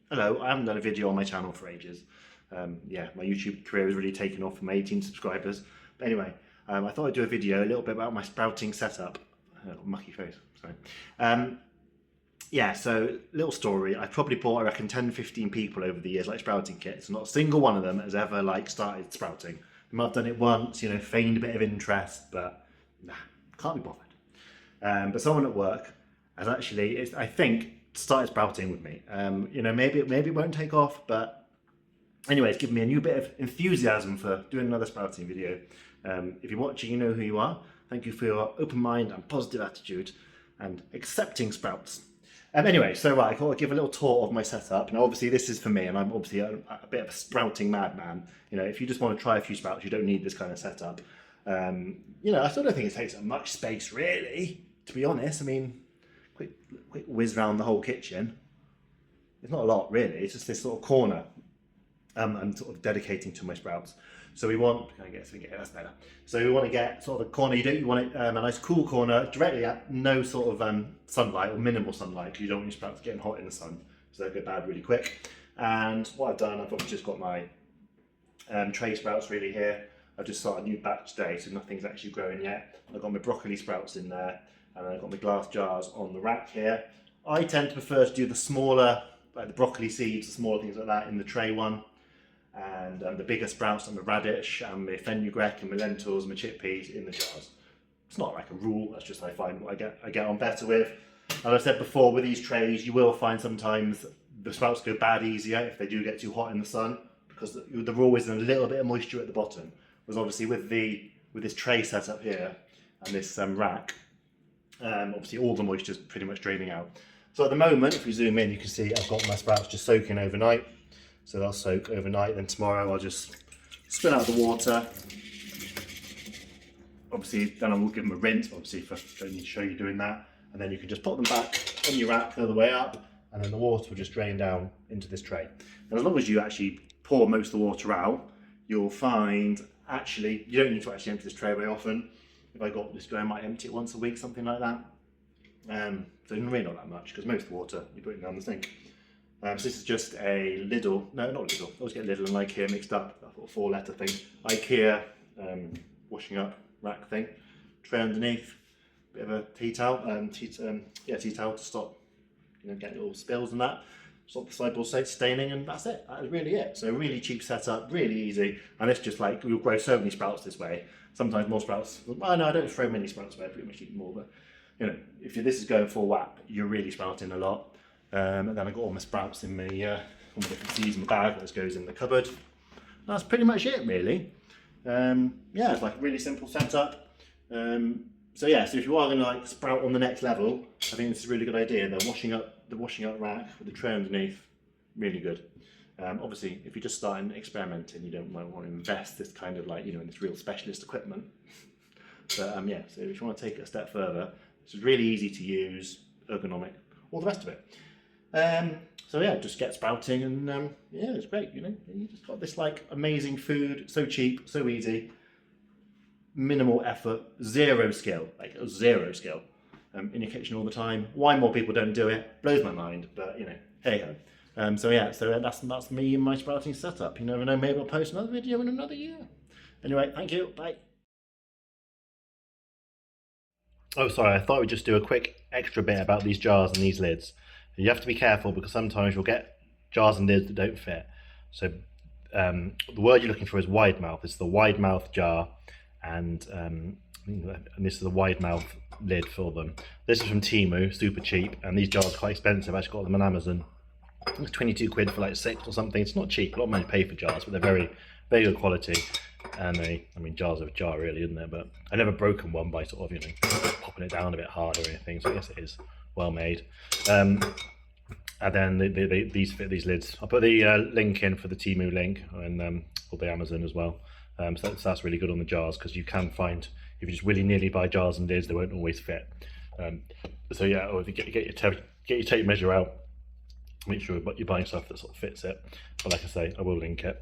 Hello, I haven't done a video on my channel for ages. Yeah, my YouTube career has really taken off from 18 subscribers. But anyway, I thought I'd do a video a little bit about my sprouting setup. Mucky face, sorry. Yeah, so little story. I've probably bought, I reckon, 10-15 people over the years like sprouting kits. Not a single one of them has ever like started sprouting. They might have done it once, you know, feigned a bit of interest, but nah, can't be bothered. But someone at work has actually, I think, started sprouting with me. You know, maybe it won't take off, but anyway, it's given me a new bit of enthusiasm for doing another sprouting video. If you're watching, you know who you are. Thank you for your open mind and positive attitude and accepting sprouts. Anyway, so right, I thought I'd give a little tour of my setup. Now, obviously, this is for me, and I'm obviously a bit of a sprouting madman. You know, if you just want to try a few sprouts, you don't need this kind of setup. You know, I still don't think it takes up much space, really, to be honest. I mean, quick whiz round the whole kitchen. It's not a lot, really. It's just this sort of corner I'm sort of dedicating to my sprouts. So we want, that's better. So we want to get sort of a corner, you want it a nice cool corner directly at no sort of sunlight or minimal sunlight, because you don't want your sprouts getting hot in the sun, so they'll go bad really quick. And what I've done, I've just got my tray sprouts really here. I've just started a new batch today, so nothing's actually growing yet. I've got my broccoli sprouts in there, and I've got my glass jars on the rack here. I tend to prefer to do the smaller, like the broccoli seeds, the smaller things like that in the tray one. And the bigger sprouts and the radish and my fenugreek and my lentils and my chickpeas in the jars. It's not like a rule, that's just I find what I get on better with. As I said before, with these trays you will find sometimes the sprouts go bad easier if they do get too hot in the sun, because there always is a little bit of moisture at the bottom. Whereas obviously with this tray setup here and this rack, obviously all the moisture is pretty much draining out. So at the moment, if we zoom in, you can see I've got my sprouts just soaking overnight. So they'll soak overnight, then tomorrow I'll just spin out the water. Obviously, then I will give them a rinse, obviously, I don't need to show you doing that. And then you can just put them back on your rack the other way up, and then the water will just drain down into this tray. And as long as you actually pour most of the water out, you'll find, actually, you don't need to actually empty this tray very often. If I got this going, I might empty it once a week, something like that. So really not that much, because most of the water you put it down the sink. So this is just a Lidl, no, not Lidl, I always get Lidl and IKEA mixed up, that sort of 4-letter thing. IKEA washing up rack thing, tray underneath, bit of a tea towel, tea towel to stop, you know, getting little spills and that, stop the sideboard staining, and that's it. That is really it. So really cheap setup, really easy, and it's just like, you'll grow so many sprouts this way. Sometimes more sprouts, well, no, I don't throw many sprouts away, I pretty much eat more, but you know, if this is going full whack, you're really sprouting a lot. And then I got all my sprouts in my all my different seeds in the bag that goes in the cupboard. That's pretty much it, really. Yeah, it's like a really simple setup. So yeah, so if you are going to like sprout on the next level, I think this is a really good idea. The washing up rack with the tray underneath, really good. Obviously, if you're just starting experimenting, you don't want to invest this kind of like, you know, in this real specialist equipment. But yeah, so if you want to take it a step further, it's really easy to use, ergonomic, all the rest of it. So yeah, just get sprouting, and yeah, it's great, you know, you just got this like amazing food, so cheap, so easy, minimal effort, zero skill, like zero skill, in your kitchen all the time. Why more people don't do it blows my mind, but you know, hey ho. So yeah, so that's me and my sprouting setup. You never know, maybe I'll post another video in another year. Anyway, thank you, bye. Oh, sorry, I thought we'd just do a quick extra bit about these jars and these lids. You have to be careful, because sometimes you'll get jars and lids that don't fit. So the word you're looking for is wide mouth. It's the wide mouth jar, and this is the wide mouth lid for them. This is from Temu, super cheap, and these jars are quite expensive. I actually got them on Amazon. It's 22 quid for like 6 or something. It's not cheap. A lot of money to pay for jars, but they're very, very good quality. And I mean, jars of a jar really, isn't there? But I've never broken one by sort of, you know, popping it down a bit hard or anything. So I guess it is well made. And then these fit these lids. I'll put the link in for the Temu link, and or the Amazon as well. So that's really good on the jars, because you can find, if you just willy-nilly buy jars and lids, they won't always fit. So yeah, or if you get your tape measure out, make sure you're buying stuff that sort of fits it. But like I say, I will link it.